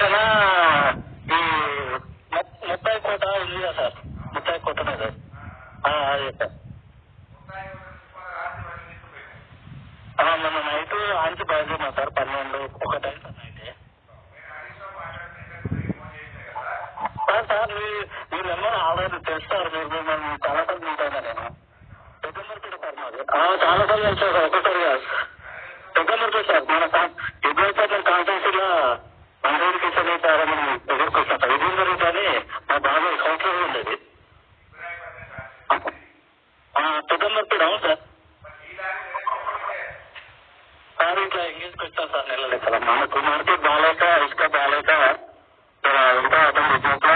పక్కన ఈ ముత్తాయి కోట ఉంది కదా సార్, ముత్తాయి కోట అదే సార్. మొన్న నైట్ ఆంచి బయలుదేరినా sir, 12 time sir night. Sir మీ నెంబర్ ఆల్రెడీ తెలుసు సార్, మీరు మేము చాలా సార్లు ఉంటాను నేను. పెద్దమూర్తి సార్ మాది. చాలా సార్లు వెళ్తాను సార్, ఒకసారి కాదు. పెద్దమూర్తి సార్ మన ఎప్పుడైతే నేను కాన్స్టిట్యూన్సీలో మండలి కిషన్ సార్ అని ఎదుర్కొస్తాను సార్. విజేందర్ అని మా బాబాయ్ కౌన్సిలర్ ఉండేది. పెద్దమూర్తి అవును సార్. సార్ ఇట్లా ఎంగేజ్కి వచ్చాను సార్, నెలలే కదా మనకు మార్కెట్ బాగాలేక, ఇసుక బాగాలేక ఇంకా అతను వచ్చాక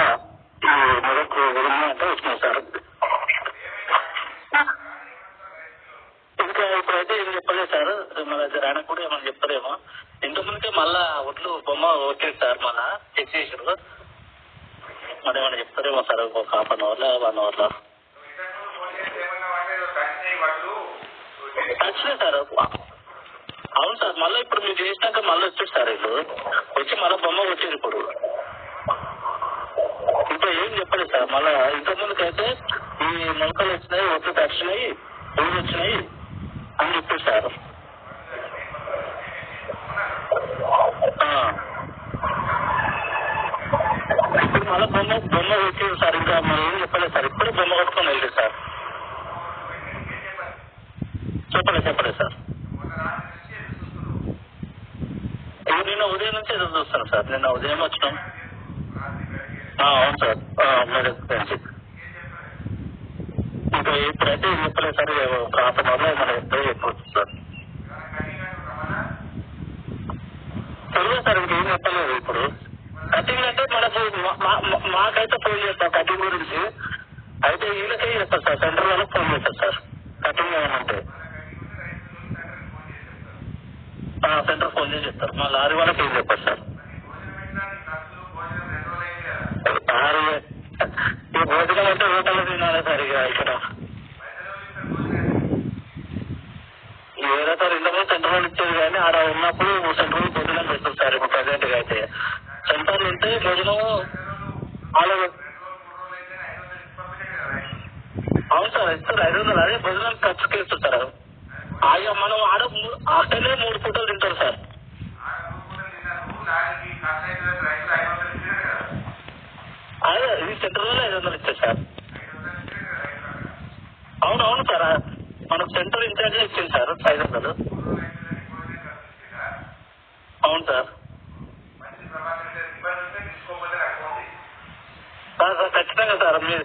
ఈ మొదటి అంటే వచ్చినాయి సార్. ఇంకా ఇప్పుడైతే ఏం చెప్పలేదు సార్, మన దగ్గర ఆయన కూడా ఏమన్నా చెప్తారేమో. ఇంతకుముందుకే మళ్ళా ఒట్లు బొమ్మ వచ్చేది సార్, మళ్ళా చెక్ చేసారు. మరి ఏమన్నా చెప్తారేమో సార్, ఒక ½ అవర్లో 1 అవర్లో వచ్చినాయి సార్. అవును సార్, మళ్ళీ ఇప్పుడు మీరు చేసినాక మళ్ళీ వచ్చారు సార్, వీళ్ళు వచ్చి మళ్ళీ బొమ్మ వచ్చారు. ఇప్పుడు ఏం చెప్పలేదు సార్. మళ్ళా ఇంతకుముందుకు అయితే ఈ మొలకలు వచ్చినాయి, ఒట్లు తడిచినాయి, పువ్వులు వచ్చినాయి అని చెప్పారు సార్. ఇప్పుడు మళ్ళీ బొమ్మ వచ్చేది సార్. ఇంకా మరి ఏం చెప్పలేదు సార్, ఇప్పుడు బొమ్మ కొట్టుకొని వెళ్ళలేదు సార్. చెప్పలేదు సార్. నిన్న ఉదయం నుంచి ఎదురు చూస్తాను సార్. నిన్న ఉదయం వచ్చినాం. అవును సార్, మీరు ఇంకా ఇప్పుడైతే ఏం చెప్పలేదు సార్. ఒక ½ అవర్లో మనం ఎప్పుడో చెప్పవచ్చు సార్. తెలియదు సార్, ఇంకేం చెప్పలేదు. ఇప్పుడు కటింగ్ అంటే మనకు మాకైతే ఫోన్ చేస్తాం కటింగ్ గురించి. అయితే వీళ్ళకే చేస్తారు సార్, సెంటర్ వాళ్ళకి ఫోన్ చేస్తారు సార్ కటింగ్ ఏమంటే. సెంటర్ ఫోన్ చేసి చెప్తారు. మా లారీ వాళ్ళకి ఏం చెప్పారు సార్. ఈ భోజనం అంటే హోటల్లో తినాలి సార్. ఇక ఇక్కడ వేరే సార్ ఇంతకుముందు సెంటర్ వాళ్ళు ఇచ్చేది, కానీ ఆడ ఉన్నప్పుడు సెంటర్ వాళ్ళు భోజనం చేస్తారు సార్. ఇప్పుడు ప్రజెంట్ గా అయితే సెంటర్లు ఉంటే భోజనం అవును సార్ ఇస్తారు 500. అదే భోజనం ఖర్చుకి ఇస్తారు సార్. మనం ఆడ హాస్టల్లో 3 పూటలు తింటారు సార్. అదే ఇది సెంటర్ వల్ల 500 ఇచ్చారు సార్. అవును సార్, మనకు సెంటర్ ఇన్ఛార్జ్ ఇచ్చింది సార్ 500. అవును సార్. ఖచ్చితంగా సార్. మీరు